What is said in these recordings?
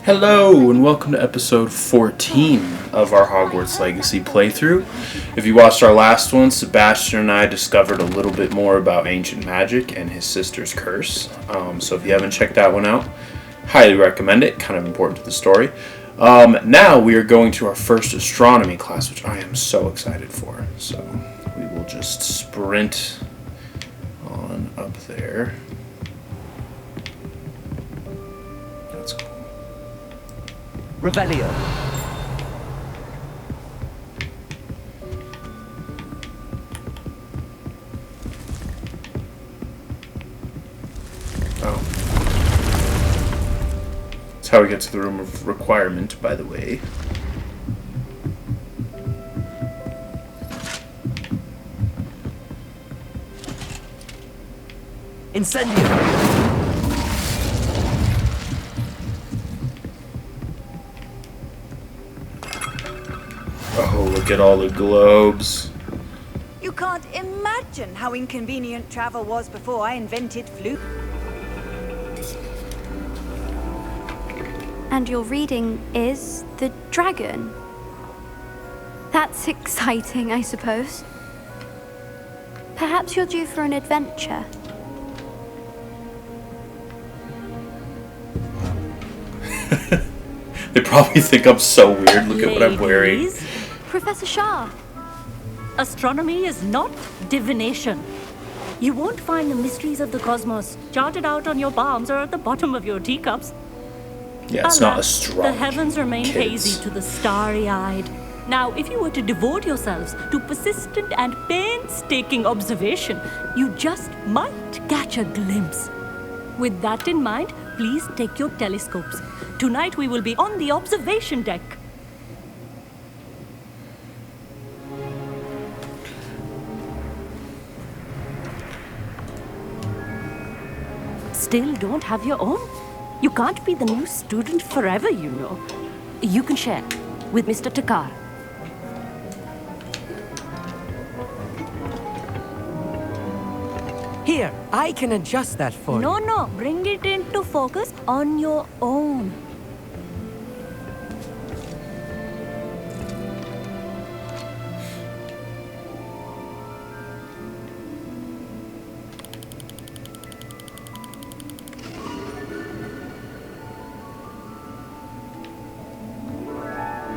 Hello, and welcome to episode 14 of our Hogwarts Legacy playthrough. If you watched our last one, Sebastian and I discovered a little bit more about ancient magic and his sister's curse. So if you haven't checked that one out, highly recommend it, kind of important to the story. Now we are going to our first astronomy class, which I am so excited for. So we will just sprint on up there. That's cool. Revelio. Oh. That's how we get to the room of requirement, by the way. Incendio. Oh, look at all the globes. You can't imagine how inconvenient travel was before I invented flute. And your reading is the dragon. That's exciting, I suppose. Perhaps you're due for an adventure. They probably think I'm so weird. Look at what I'm wearing. Ladies, Professor Shah. astronomy is not divination. You won't find the mysteries of the cosmos charted out on your palms or at the bottom of your teacups. Yeah, it's not Alas, astrology. the heavens remain kids. hazy to the starry-eyed. Now, if you were to devote yourselves to persistent and painstaking observation, you just might catch a glimpse. With that in mind, please take your telescopes. Tonight we will be on the observation deck. Still don't have your own? You can't be the new student forever, you know. You can share with Mr. Takar. Here, I can adjust that for you. No, bring it into focus on your own.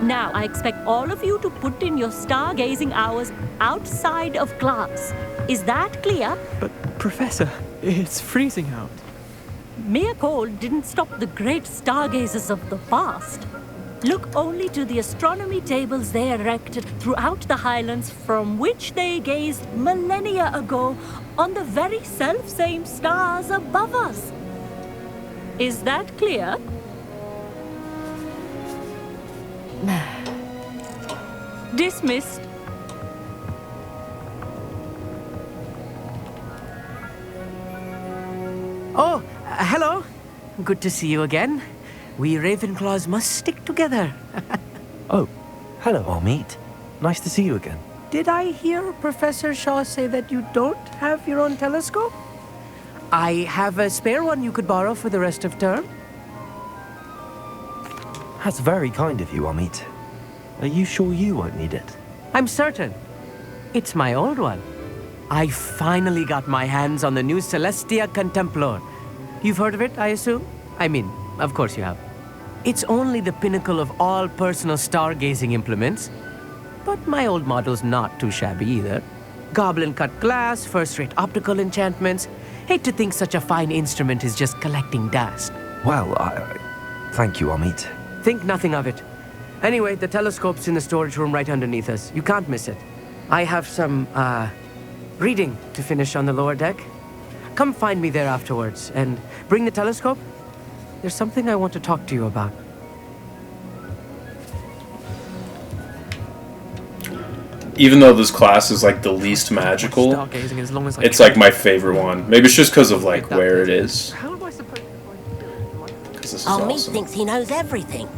Now, I expect all of you to put in your stargazing hours outside of class. Is that clear? But, Professor, it's freezing out. Mere cold didn't stop the great stargazers of the past. Look only to the astronomy tables they erected throughout the highlands from which they gazed millennia ago on the very self-same stars above us. Is that clear? Dismissed. Oh, hello. Good to see you again. We Ravenclaws must stick together. Oh, hello, Amit. Nice to see you again. Did I hear Professor Shaw say that you don't have your own telescope? I have a spare one you could borrow for the rest of term. That's very kind of you, Amit. Are you sure you won't need it? I'm certain. It's my old one. I finally got my hands on the new Celestia Contemplar. You've heard of it, I assume? I mean, of course you have. It's only the pinnacle of all personal stargazing implements. But my old model's not too shabby either. Goblin-cut glass, first-rate optical enchantments. Hate to think such a fine instrument is just collecting dust. Well, thank you, Amit. Think nothing of it. Anyway, the telescope's in the storage room right underneath us. You can't miss it. I have some, reading to finish on the lower deck. Come find me there afterwards, and bring the telescope. There's something I want to talk to you about. Even though this class is like the least magical, Stargazing as long as I it's can. like my favorite one. Maybe it's just because of like where it is. How am I supposed to do it? Because this is Amit awesome. thinks he knows everything.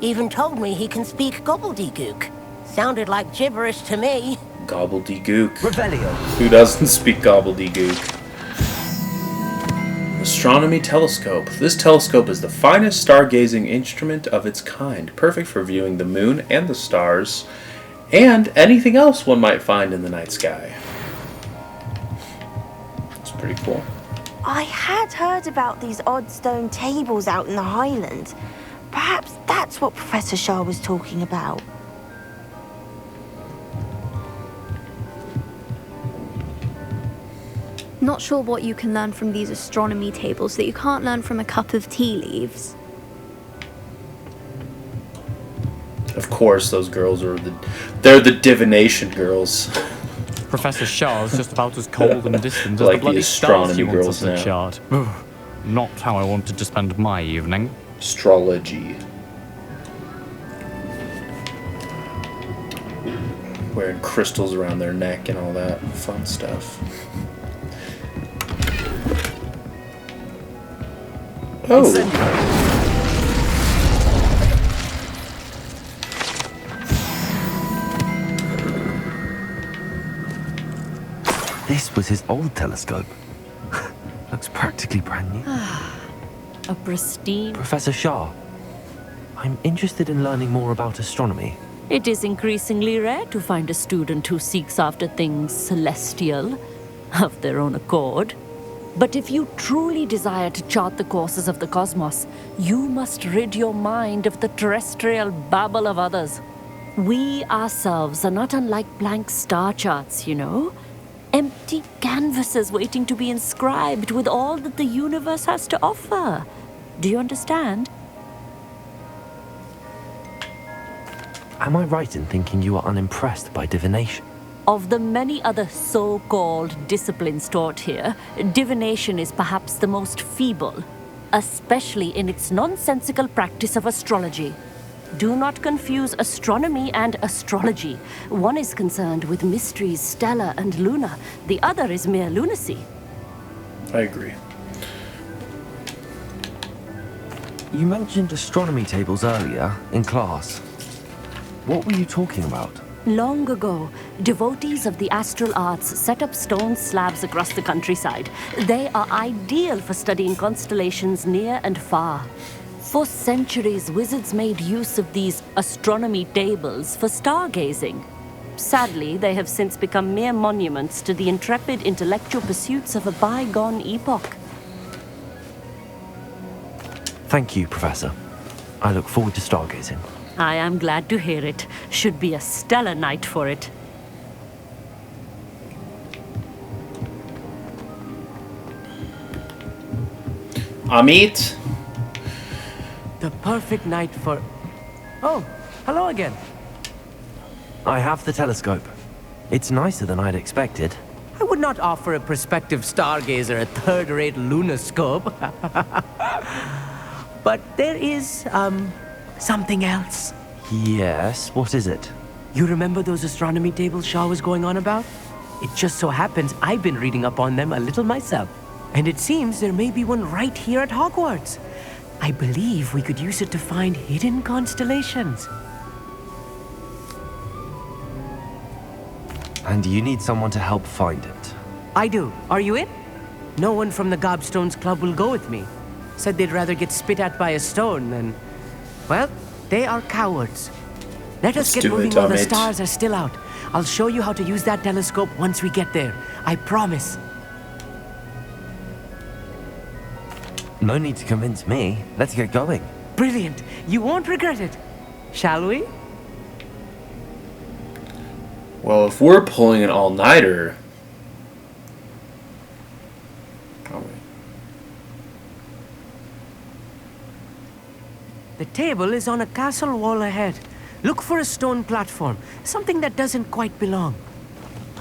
Even told me he can speak gobbledygook. Sounded like gibberish to me. Gobbledygook. Revelio. Who doesn't speak gobbledygook? Astronomy telescope. This telescope is the finest stargazing instrument of its kind, perfect for viewing the moon and the stars, and anything else one might find in the night sky. It's pretty cool. I had heard about these odd stone tables out in the Highlands. Perhaps that's what Professor Shah was talking about. Not sure what you can learn from these astronomy tables that you can't learn from a cup of tea leaves. Of course, those girls are they're the divination girls. Professor Shah is just about as cold and distant as Like the bloody the stars astronomy he wants us girls to chart. Not how I wanted to spend my evening. Astrology. Wearing crystals around their neck and all that fun stuff. Oh. This was his old telescope. Looks practically brand new. A pristine. Professor Shah, I'm interested in learning more about astronomy. It is increasingly rare to find a student who seeks after things celestial of their own accord. But if you truly desire to chart the courses of the cosmos, you must rid your mind of the terrestrial babble of others. We ourselves are not unlike blank star charts, you know. Empty canvases waiting to be inscribed with all that the universe has to offer. Do you understand? Am I right in thinking you are unimpressed by divination? Of the many other so-called disciplines taught here, divination is perhaps the most feeble, especially in its nonsensical practice of astrology. Do not confuse astronomy and astrology. One is concerned with mysteries stellar and lunar. The other is mere lunacy. I agree. You mentioned astronomy tables earlier in class. What were you talking about? Long ago, devotees of the astral arts set up stone slabs across the countryside. They are ideal for studying constellations near and far. For centuries, wizards made use of these astronomy tables for stargazing. Sadly, they have since become mere monuments to the intrepid intellectual pursuits of a bygone epoch. Thank you, Professor. I look forward to stargazing. I am glad to hear it. Should be a stellar night for it. Amit? The perfect night for... Oh, hello again. I have the telescope. It's nicer than I'd expected. I would not offer a prospective stargazer a third-rate lunoscope. But there is, something else. Yes, what is it? You remember those astronomy tables Shaw was going on about? It just so happens I've been reading up on them a little myself. And it seems there may be one right here at Hogwarts. I believe we could use it to find hidden constellations. And you need someone to help find it. I do. Are you in? No one from the Gobstones Club will go with me. Said they'd rather get spit at by a stone than... Well, they are cowards. Let us get moving while the stars are still out. I'll show you how to use that telescope once we get there. I promise. No need to convince me. Let's get going. Brilliant. You won't regret it. Shall we? Well, if we're pulling an all-nighter... The table is on a castle wall ahead. Look for a stone platform, something that doesn't quite belong.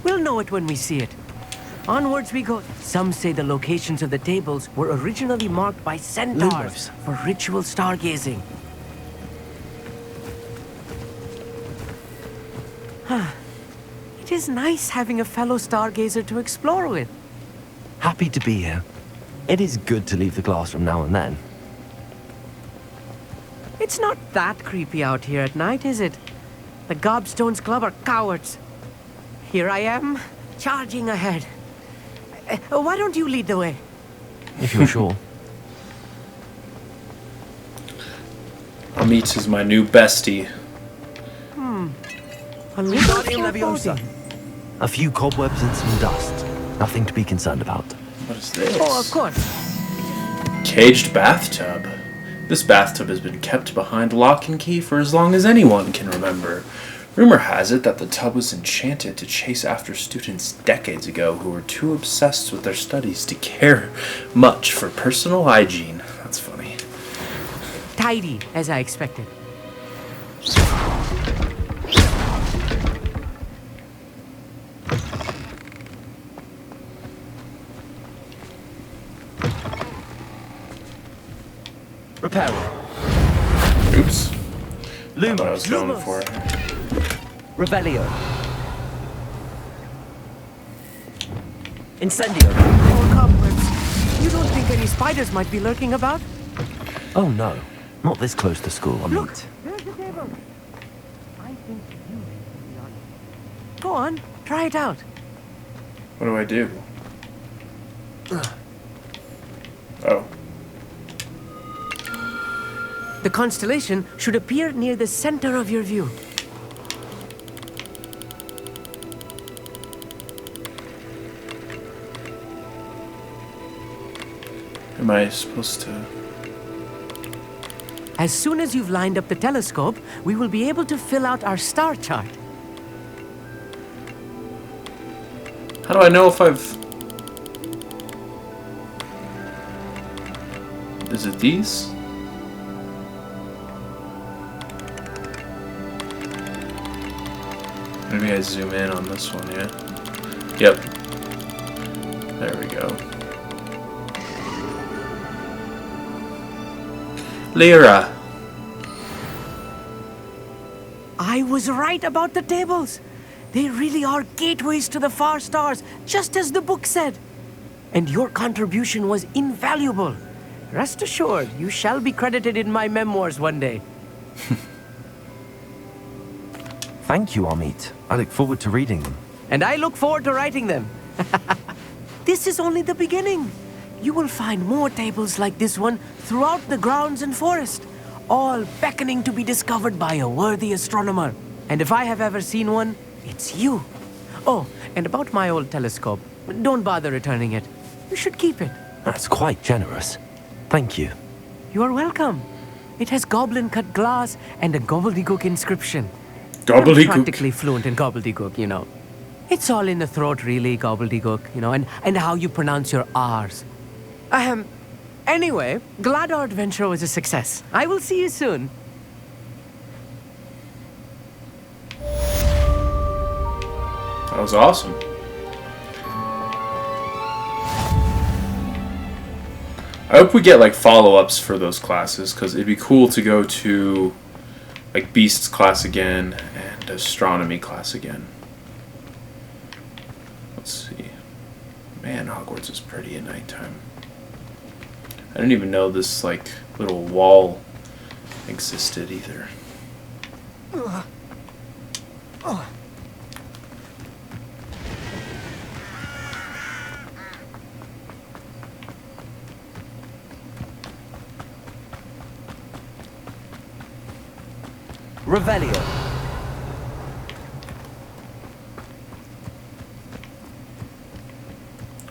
We'll know it when we see it. Onwards we go. Some say the locations of the tables were originally marked by centaurs for ritual stargazing. It is nice having a fellow stargazer to explore with. Happy to be here. It is good to leave the classroom now and then. It's not that creepy out here at night, is it? The Gobstones Club are cowards. Here I am, charging ahead. Why don't you lead the way? if you're sure. Amit is my new bestie. A few cobwebs and some dust. Nothing to be concerned about. What is this? Oh, of course. Caged bathtub. This bathtub has been kept behind lock and key for as long as anyone can remember. Rumor has it that the tub was enchanted to chase after students decades ago who were too obsessed with their studies to care much for personal hygiene. That's funny. Tidy, as I expected. Repair. Oops. That's what I was going Lumos. for. Revelio. Incendio. Oh, cobwebs. You don't think any spiders might be lurking about? Oh no, not this close to school, Amit. Look, there's the table. I think you should be honest. Go on, try it out. What do I do? Oh. The constellation should appear near the center of your view. Am I supposed to... As soon as you've lined up the telescope, we will be able to fill out our star chart. How do I know if I've... Is it these? Maybe I zoom in on this one, yeah? Yep. There we go. Lyra. I was right about the tables. They really are gateways to the far stars, just as the book said. And your contribution was invaluable. Rest assured, you shall be credited in my memoirs one day. Thank you, Amit. I look forward to reading them. And I look forward to writing them. This is only the beginning. You will find more tables like this one throughout the grounds and forest, all beckoning to be discovered by a worthy astronomer. And if I have ever seen one, it's you. Oh, and about my old telescope, don't bother returning it. You should keep it. That's quite generous. Thank you. You're welcome. It has goblin-cut glass and a gobbledygook inscription. Gobbledygook. I'm practically fluent in gobbledygook, you know. It's all in the throat, really, gobbledygook, you know, and how you pronounce your R's. Anyway, glad our adventure was a success. I will see you soon. That was awesome. I hope we get like follow-ups for those classes, because it'd be cool to go to like Beasts class again and Astronomy class again. Let's see. Man, Hogwarts is pretty at nighttime. I didn't even know this like little wall existed either. Revelio.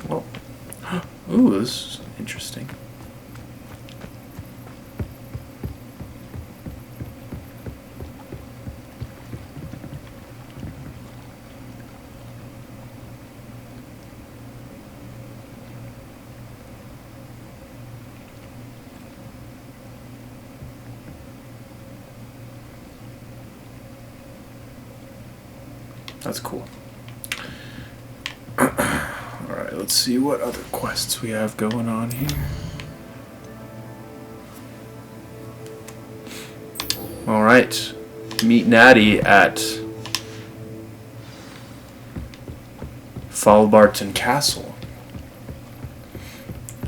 Well, ooh, this is interesting. That's cool. Alright, let's see what other quests we have going on here. Alright. Meet Natty at Falbarton Castle.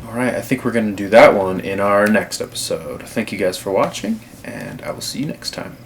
Alright, I think we're going to do that one in our next episode. Thank you guys for watching, and I will see you next time.